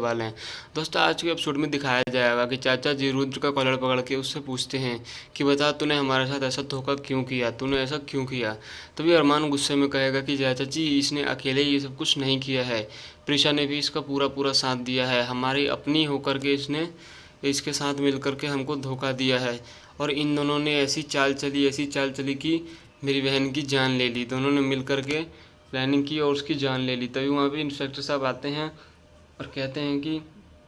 करवा लें। दोस्तों आज के एपिसोड में दिखाया जाएगा कि चाचा जी रुद्र का कॉलर पकड़ के उससे पूछते हैं कि बता तूने हमारे साथ ऐसा धोखा क्यों किया, तूने ऐसा क्यों किया। तभी अरमान गुस्से में कहेगा कि चाचा जी इसने अकेले ये सब कुछ नहीं किया है, प्रिशा ने भी इसका पूरा पूरा साथ दिया है, हमारी अपनी होकर के इसने इसके साथ मिल कर के हमको धोखा दिया है और इन दोनों ने ऐसी चाल चली कि मेरी बहन की जान ले ली। दोनों ने मिल कर के प्लानिंग की और उसकी जान ले ली। तभी वहाँ पे इंस्पेक्टर साहब आते हैं और कहते हैं कि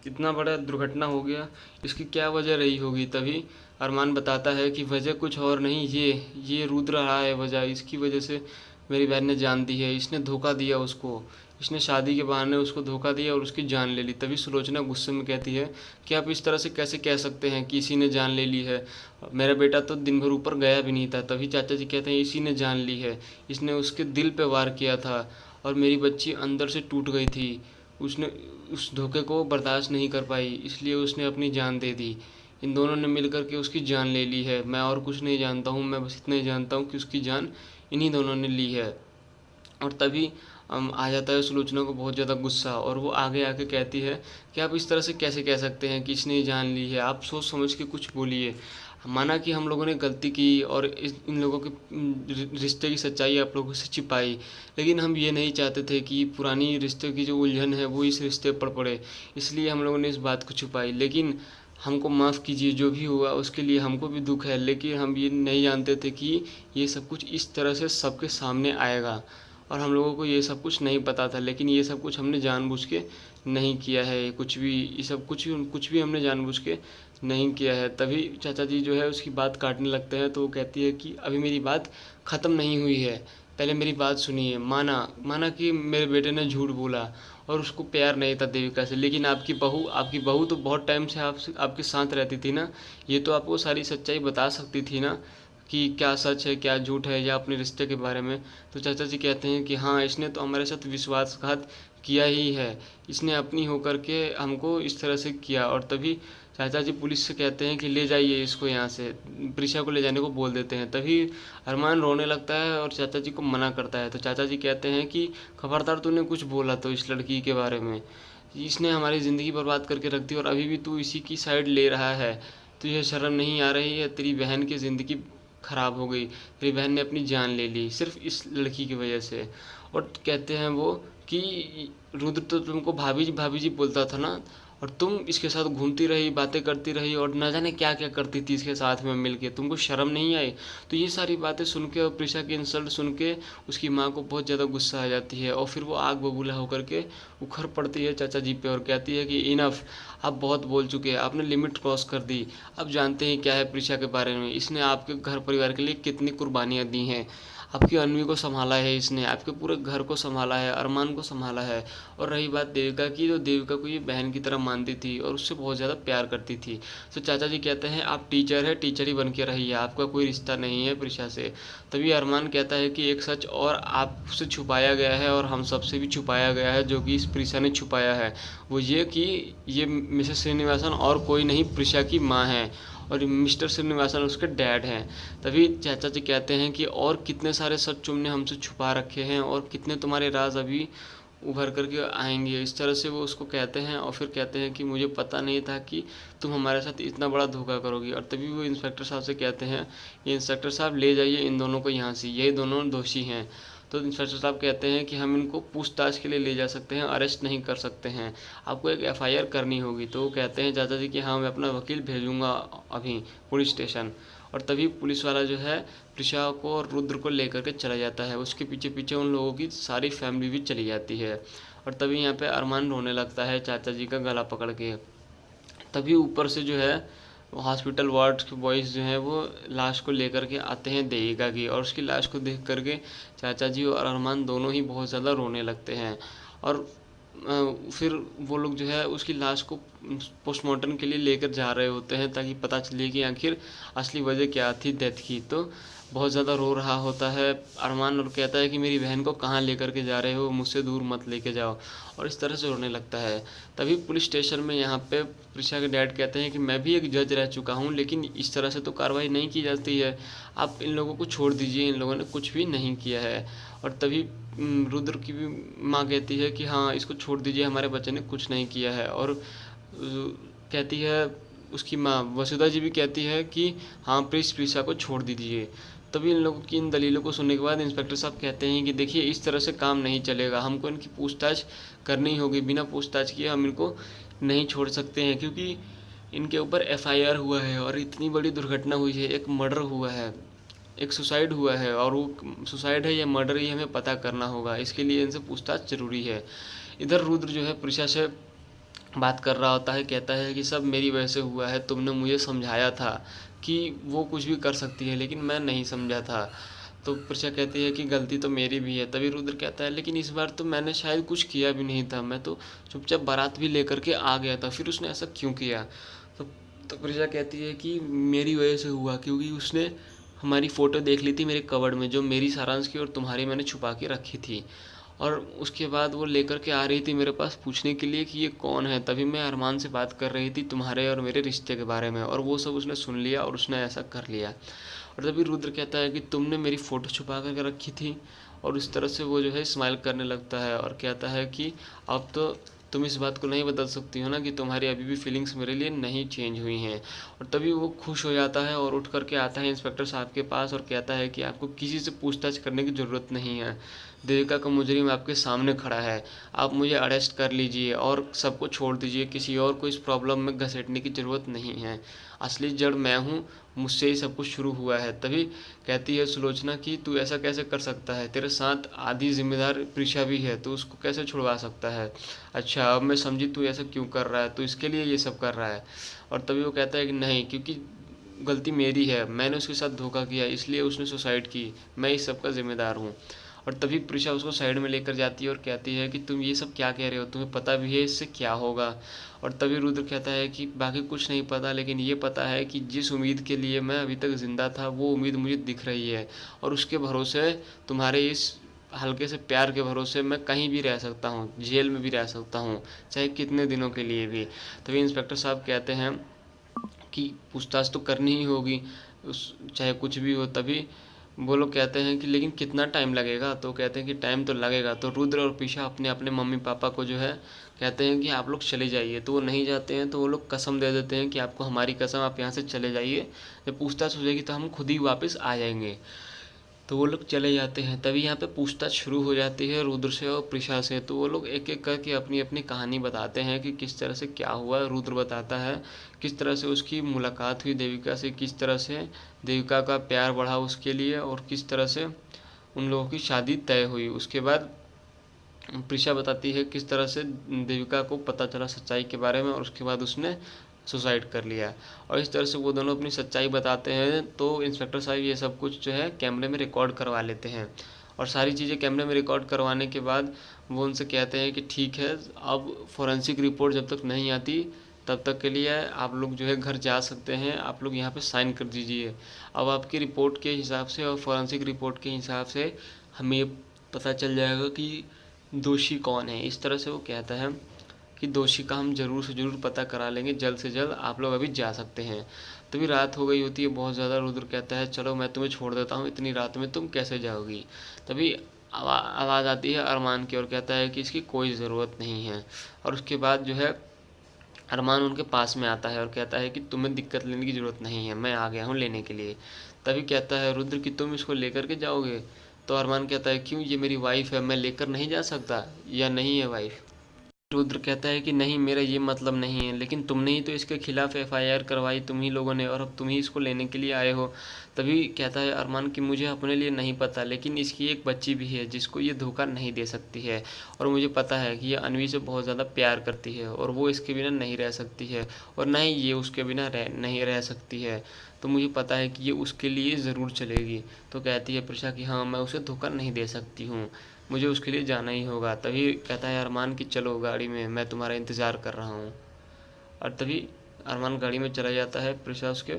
इतना बड़ा दुर्घटना हो गया, इसकी क्या वजह रही होगी। तभी अरमान बताता है कि वजह कुछ और नहीं, ये रुद्र रहा है वजह, इसकी वजह से मेरी बहन ने जान दी है, इसने धोखा दिया उसको, इसने शादी के बहाने उसको धोखा दिया और उसकी जान ले ली। तभी सुलोचना गुस्से में कहती है कि आप इस तरह से कैसे कह सकते हैं कि इसी ने जान ले ली है, मेरा बेटा तो दिन भर ऊपर गया भी नहीं था। तभी चाचा जी कहते हैं इसी ने जान ली है, इसने उसके दिल पे वार किया था और मेरी बच्ची अंदर से टूट गई थी, उसने उस धोखे को बर्दाश्त नहीं कर पाई, इसलिए उसने अपनी जान दे दी। इन दोनों ने मिल कर के उसकी जान ले ली है, मैं और कुछ नहीं जानता हूँ, मैं बस इतना ही जानता हूँ कि उसकी जान इन्हीं दोनों ने ली है। और तभी आ जाता है सुलोचना को बहुत ज़्यादा गुस्सा और वो आगे आके कहती है कि आप इस तरह से कैसे कह सकते हैं कि इसने जान ली है, आप सोच समझ के कुछ बोलिए। माना कि हम लोगों ने गलती की और इन लोगों के रिश्ते की सच्चाई आप लोगों से छिपाई, लेकिन हम ये नहीं चाहते थे कि पुरानी रिश्ते की जो उलझन है वो इस रिश्ते पर पड़े, इसलिए हम लोगों ने इस बात को छुपाई। लेकिन हमको माफ़ कीजिए, जो भी हुआ उसके लिए हमको भी दुख है, लेकिन हम ये नहीं जानते थे कि ये सब कुछ इस तरह से सबके सामने आएगा और हम लोगों को ये सब कुछ नहीं पता था। लेकिन ये सब कुछ हमने जानबूझ के नहीं किया है, कुछ भी ये सब कुछ भी हमने जानबूझ के नहीं किया है। तभी चाचा जी जो है उसकी बात काटने लगते हैं तो वो कहती है कि अभी मेरी बात ख़त्म नहीं हुई है, पहले मेरी बात सुनिए। माना कि मेरे बेटे ने झूठ बोला और उसको प्यार नहीं था देविका से, लेकिन आपकी बहू तो बहुत टाइम से आपके साथ रहती थी ना, ये तो आपको सारी सच्चाई बता सकती थी ना कि क्या सच है क्या झूठ है, या अपने रिश्ते के बारे में। तो चाचा जी कहते हैं कि हाँ, इसने तो हमारे साथ विश्वासघात किया ही है, इसने अपनी होकर के हमको इस तरह से किया। और तभी चाचा जी पुलिस से कहते हैं कि ले जाइए इसको यहाँ से, प्रिशा को ले जाने को बोल देते हैं। तभी अरमान रोने लगता है और चाचा जी को मना करता है। तो चाचा जी कहते हैं कि खबरदार तूने कुछ बोला तो इस लड़की के बारे में, इसने हमारी ज़िंदगी बर्बाद करके रख दी और अभी भी तू इसी की साइड ले रहा है, तुझे शर्म नहीं आ रही है, तेरी बहन की ज़िंदगी ख़राब हो गई, तेरी बहन ने अपनी जान ले ली सिर्फ इस लड़की की वजह से। और कहते हैं वो कि रुद्र तो तुमको भाभी जी बोलता था ना, और तुम इसके साथ घूमती रही, बातें करती रही और न जाने क्या क्या करती थी इसके साथ में मिलके, तुमको शर्म नहीं आई। तो ये सारी बातें सुन के और प्रिशा की इंसल्ट सुन के उसकी माँ को बहुत ज़्यादा गुस्सा आ जाती है और फिर वो आग बबूला होकर के उखड़ पड़ती है चाचा जी पे और कहती है कि इनफ, आप बहुत बोल चुके हैं, आपने लिमिट क्रॉस कर दी। अब जानते हैं क्या है प्रिशा के बारे में, इसने आपके घर परिवार के लिए कितनी कुर्बानियाँ दी हैं, आपकी अन्वी को संभाला है इसने, आपके पूरे घर को संभाला है, अरमान को संभाला है। और रही बात देविका की, तो देविका को ये बहन की तरह मानती थी और उससे बहुत ज़्यादा प्यार करती थी। तो चाचा जी कहते हैं आप टीचर है, टीचर ही बन के रहिए, आपका कोई रिश्ता नहीं है प्रिशा से। तभी अरमान कहता है कि एक सच और आपसे छुपाया गया है और हम सबसे भी छुपाया गया है, जो कि इस प्रिशा ने छुपाया है, वो ये कि ये मिसेस श्रीनिवासन और कोई नहीं प्रिशा की माँ है और मिस्टर श्रीनिवासन उसके डैड हैं। तभी चाचा जी कहते हैं कि और कितने सारे सच तुमने हमसे छुपा रखे हैं और कितने तुम्हारे राज अभी उभर करके आएंगे, इस तरह से वो उसको कहते हैं। और फिर कहते हैं कि मुझे पता नहीं था कि तुम हमारे साथ इतना बड़ा धोखा करोगी। और तभी वो इंस्पेक्टर साहब से कहते हैं ये इंस्पेक्टर साहब ले जाइए इन दोनों को यहाँ से, यही दोनों दोषी हैं। तो इंस्पेक्टर साहब कहते हैं कि हम इनको पूछताछ के लिए ले जा सकते हैं, अरेस्ट नहीं कर सकते हैं, आपको एक एफआईआर करनी होगी। तो वो कहते हैं चाचा जी कि हाँ मैं अपना वकील भेजूँगा अभी पुलिस स्टेशन। और तभी पुलिस वाला जो है प्रिशा को और रुद्र को लेकर के चला जाता है, उसके पीछे पीछे उन लोगों की सारी फैमिली भी चली जाती है। और तभी यहाँ पे अरमान रोने लगता है चाचा जी का गला पकड़ के। तभी ऊपर से जो है हॉस्पिटल वार्ड के बॉयज़ जो हैं वो लाश को लेकर के आते हैं देविका की, और उसकी लाश को देख करके चाचा जी और अरमान दोनों ही बहुत ज़्यादा रोने लगते हैं। और फिर वो लोग जो है उसकी लाश को पोस्टमार्टम के लिए लेकर जा रहे होते हैं ताकि पता चले कि आखिर असली वजह क्या थी डेथ की। तो बहुत ज़्यादा रो रहा होता है अरमान और कहता है कि मेरी बहन को कहाँ लेकर के जा रहे हो, मुझसे दूर मत लेके जाओ, और इस तरह से रोने लगता है। तभी पुलिस स्टेशन में यहाँ पे प्रिशा के डैड कहते हैं कि मैं भी एक जज रह चुका हूँ, लेकिन इस तरह से तो कार्रवाई नहीं की जाती है, आप इन लोगों को छोड़ दीजिए, इन लोगों ने कुछ भी नहीं किया है। और तभी रुद्र की भी माँ कहती है कि हाँ, इसको छोड़ दीजिए, हमारे बच्चे ने कुछ नहीं किया है। और कहती है उसकी माँ वसुधा जी भी कहती है कि हाँ, प्रिशा को छोड़ दीजिए। तभी इन लोगों की इन दलीलों को सुनने के बाद इंस्पेक्टर साहब कहते हैं कि देखिए, इस तरह से काम नहीं चलेगा, हमको इनकी पूछताछ करनी होगी, बिना पूछताछ किए हम इनको नहीं छोड़ सकते हैं, क्योंकि इनके ऊपर एफआईआर हुआ है और इतनी बड़ी दुर्घटना हुई है, एक मर्डर हुआ है, एक सुसाइड हुआ है, और वो सुसाइड है या मर्डर ये हमें पता करना होगा, इसके लिए इनसे पूछताछ जरूरी है। इधर रुद्र जो है प्रिशा से बात कर रहा होता है, कहता है कि सब मेरी वजह से हुआ है, तुमने मुझे समझाया था कि वो कुछ भी कर सकती है, लेकिन मैं नहीं समझा था। तो प्रिशा कहती है कि गलती तो मेरी भी है। तभी रुद्र कहता है लेकिन इस बार तो मैंने शायद कुछ किया भी नहीं था, मैं तो चुपचाप बारात भी लेकर के आ गया था, फिर उसने ऐसा क्यों किया। तो तो प्रिशा कहती है कि मेरी वजह से हुआ, क्योंकि उसने हमारी फ़ोटो देख ली थी मेरे कबर्ड में, जो मेरी सारांश की और तुम्हारी मैंने छुपा के रखी थी, और उसके बाद वो लेकर के आ रही थी मेरे पास पूछने के लिए कि ये कौन है। तभी मैं अरमान से बात कर रही थी तुम्हारे और मेरे रिश्ते के बारे में, और वो सब उसने सुन लिया और उसने ऐसा कर लिया। और तभी रुद्र कहता है कि तुमने मेरी फ़ोटो छुपा करके रखी थी, और इस तरह से वो जो है स्माइल करने लगता है और कहता है कि अब तो तुम इस बात को नहीं बदल सकती हो ना कि तुम्हारी अभी भी फीलिंग्स मेरे लिए नहीं चेंज हुई हैं। और तभी वो खुश हो जाता है और उठ करके आता है इंस्पेक्टर साहब के पास और कहता है कि आपको किसी से पूछताछ करने की ज़रूरत नहीं है, देविका का मुजरिम आपके सामने खड़ा है, आप मुझे अरेस्ट कर लीजिए और सबको छोड़ दीजिए, किसी और को इस प्रॉब्लम में घसीटने की ज़रूरत नहीं है, असली जड़ मैं हूँ, मुझसे ही सब कुछ शुरू हुआ है। तभी कहती है सुलोचना कि तू ऐसा कैसे कर सकता है, तेरे साथ आधी जिम्मेदार प्रिशा भी है, तो उसको कैसे छुड़वा सकता है। अच्छा, अब मैं समझी तू ऐसा क्यों कर रहा है, तू इसके लिए ये सब कर रहा है। और तभी वो कहता है कि नहीं, क्योंकि गलती मेरी है, मैंने उसके साथ धोखा किया, इसलिए उसने सुसाइड की, मैं इस सब का जिम्मेदार हूँ। और तभी प्रिशा उसको साइड में लेकर जाती है और कहती है कि तुम ये सब क्या कह रहे हो, तुम्हें पता भी है इससे क्या होगा। और तभी रुद्र कहता है कि बाकी कुछ नहीं पता, लेकिन ये पता है कि जिस उम्मीद के लिए मैं अभी तक ज़िंदा था वो उम्मीद मुझे दिख रही है, और उसके भरोसे, तुम्हारे इस हल्के से प्यार के भरोसे मैं कहीं भी रह सकता हूँ, जेल में भी रह सकता हूँ, चाहे कितने दिनों के लिए भी। तभी इंस्पेक्टर साहब कहते हैं कि पूछताछ तो करनी ही होगी, उस चाहे कुछ भी हो। तभी वो लोग कहते हैं कि लेकिन कितना टाइम लगेगा, तो कहते हैं कि टाइम तो लगेगा। तो रुद्र और पीछा अपने अपने मम्मी पापा को जो है कहते हैं कि आप लोग चले जाइए, तो वो नहीं जाते हैं, तो वो लोग कसम दे देते हैं कि आपको हमारी कसम, आप यहाँ से चले जाइए, जब पूछताछ हो जाएगी तो हम खुद ही वापस आ जाएंगे। तो वो लोग चले जाते हैं। तभी यहाँ पे पूछताछ शुरू हो जाती है रुद्र से और प्रिशा से। तो वो लोग एक एक करके अपनी अपनी कहानी बताते हैं कि किस तरह से क्या हुआ। रुद्र बताता है किस तरह से उसकी मुलाकात हुई देविका से, किस तरह से देविका का प्यार बढ़ा उसके लिए, और किस तरह से उन लोगों की शादी तय हुई। उसके बाद प्रिशा बताती है किस तरह से देविका को पता चला सच्चाई के बारे में, और उसके बाद उसने सुसाइड कर लिया। और इस तरह से वो दोनों अपनी सच्चाई बताते हैं। तो इंस्पेक्टर साहब ये सब कुछ जो है कैमरे में रिकॉर्ड करवा लेते हैं, और सारी चीज़ें कैमरे में रिकॉर्ड करवाने के बाद वो उनसे कहते हैं कि ठीक है, अब फॉरेंसिक रिपोर्ट जब तक नहीं आती तब तक के लिए आप लोग जो है घर जा सकते हैं, आप लोग यहाँ पे साइन कर दीजिए। अब आपकी रिपोर्ट के हिसाब से और फॉरेंसिक रिपोर्ट के हिसाब से हमें पता चल जाएगा कि दोषी कौन है। इस तरह से वो कहता है कि दोषी का हम ज़रूर से ज़रूर पता करा लेंगे, जल्द से जल्द, आप लोग अभी जा सकते हैं। तभी रात हो गई होती है बहुत ज़्यादा। रुद्र कहता है चलो मैं तुम्हें छोड़ देता हूँ, इतनी रात में तुम कैसे जाओगी। तभी आवाज़ आती है अरमान की, और कहता है कि इसकी कोई ज़रूरत नहीं है। और उसके बाद जो है अरमान उनके पास में आता है और कहता है कि तुम्हें दिक्कत लेने की ज़रूरत नहीं है, मैं आ गया हूँ लेने के लिए। तभी कहता है रुद्र कि तुम इसको लेकर के जाओगे। तो अरमान कहता है क्यों, ये मेरी वाइफ है, मैं लेकर नहीं जा सकता, या नहीं है वाइफ। रुद्र कहता है कि नहीं, मेरा ये मतलब नहीं है, लेकिन तुमने ही तो इसके खिलाफ एफआईआर करवाई, तुम ही लोगों ने, और अब तुम ही इसको लेने के लिए आए हो। तभी कहता है अरमान कि मुझे अपने लिए नहीं पता, लेकिन इसकी एक बच्ची भी है जिसको ये धोखा नहीं दे सकती है, और मुझे पता है कि ये अन्वी से बहुत ज़्यादा प्यार करती है और वो इसके बिना नहीं रह सकती है, और ना ही ये उसके बिना नहीं रह सकती है। तो मुझे पता है कि ये उसके लिए ज़रूर चलेगी। तो कहती है प्रिशा कि हाँ, मैं उसे धोखा नहीं दे सकती हूँ, मुझे उसके लिए जाना ही होगा। तभी कहता है अरमान कि चलो गाड़ी में, मैं तुम्हारा इंतज़ार कर रहा हूँ। और तभी अरमान गाड़ी में चला जाता है, प्रिशा उसके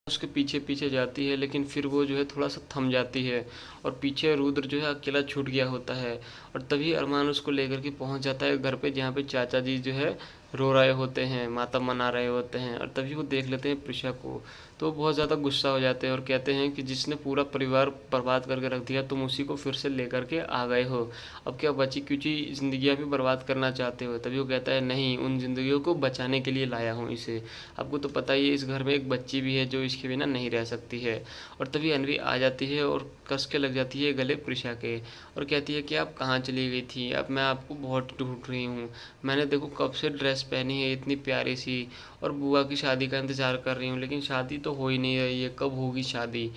उसके पीछे पीछे जाती है, लेकिन फिर वो जो है थोड़ा सा थम जाती है और पीछे रुद्र जो है अकेला छूट गया होता है। और तभी अरमान उसको लेकर के पहुंच जाता है घर पे, जहाँ पे चाचा जी जो है रो रहे होते हैं, मातम मना रहे होते हैं। और तभी वो देख लेते हैं प्रिशा को, तो वो बहुत ज़्यादा गुस्सा हो जाते हैं और कहते हैं कि जिसने पूरा परिवार बर्बाद करके रख दिया, तुम उसी को फिर से लेकर के आ गए हो। अब क्या बची कुची ज़िंदगियाँ भी बर्बाद करना चाहते हो? तभी वो कहता है, नहीं, उन ज़िंदगियों को बचाने के लिए लाया हूँ इसे। आपको तो पता ही है, इस घर में एक बच्ची भी है जो इसके बिना नहीं रह सकती है। और तभी अनवी आ जाती है और कस के लग जाती है गले प्रिशा के, और कहती है कि आप कहाँ चली गई थी? अब मैं आपको बहुत ढूंढ रही हूँ। मैंने देखो कब से ड्रेस पहनी है इतनी प्यारी सी, और बुआ की शादी का इंतज़ार कर रही हूँ, लेकिन शादी तो हो ही नहीं रही है, कब होगी शादी?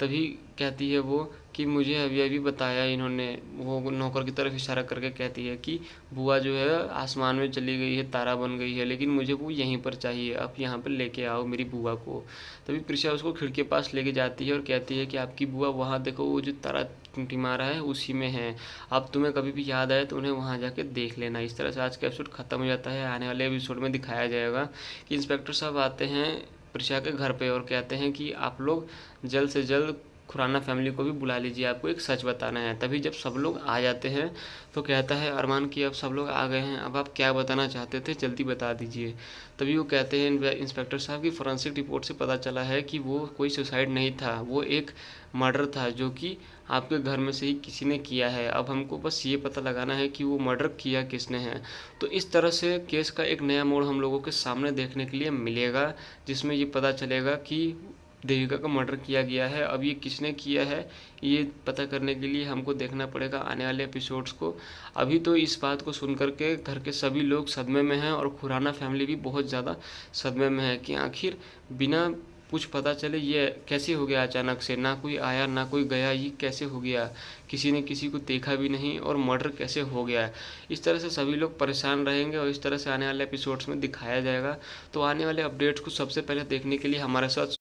तभी कहती है वो कि मुझे अभी अभी बताया इन्होंने, वो नौकर की तरफ इशारा करके कहती है कि बुआ जो है आसमान में चली गई है, तारा बन गई है, लेकिन मुझे वो यहीं पर चाहिए, आप यहाँ पर लेके आओ मेरी बुआ को। तभी प्रिशा उसको खिड़की के पास लेके जाती है और कहती है कि आपकी बुआ वहाँ देखो, वो जो तारा टिमटिमा रहा है उसी में है। अब तुम्हें कभी भी याद आए तो उन्हें वहाँ जाके देख लेना। इस तरह से आज का एपिसोड खत्म हो जाता है। आने वाले एपिसोड में दिखाया जाएगा कि इंस्पेक्टर साहब आते हैं प्रिशा के घर पे और कहते हैं कि आप लोग जल्द से जल्द खुराना फैमिली को भी बुला लीजिए, आपको एक सच बताना है। तभी जब सब लोग आ जाते हैं तो कहता है अरमान कि अब सब लोग आ गए हैं, अब आप क्या बताना चाहते थे, जल्दी बता दीजिए। तभी वो कहते हैं इंस्पेक्टर साहब की फॉरेंसिक रिपोर्ट से पता चला है कि वो कोई सुसाइड नहीं था, वो एक मर्डर था जो कि आपके घर में से ही किसी ने किया है। अब हमको बस ये पता लगाना है कि वो मर्डर किया किसने है। तो इस तरह से केस का एक नया मोड़ हम लोगों के सामने देखने के लिए मिलेगा, जिसमें ये पता चलेगा कि देविका का मर्डर किया गया है। अब ये किसने किया है, ये पता करने के लिए हमको देखना पड़ेगा आने वाले एपिसोड्स को। अभी तो इस बात को सुन कर के घर के सभी लोग सदमे में हैं और खुराना फैमिली भी बहुत ज़्यादा सदमे में है कि आखिर बिना कुछ पता चले ये कैसे हो गया अचानक से, ना कोई आया ना कोई गया, ये कैसे हो गया, किसी ने किसी को देखा भी नहीं, और मर्डर कैसे हो गया। इस तरह से सभी लोग परेशान रहेंगे और इस तरह से आने वाले एपिसोड्स में दिखाया जाएगा। तो आने वाले अपडेट्स को सबसे पहले देखने के लिए हमारे साथ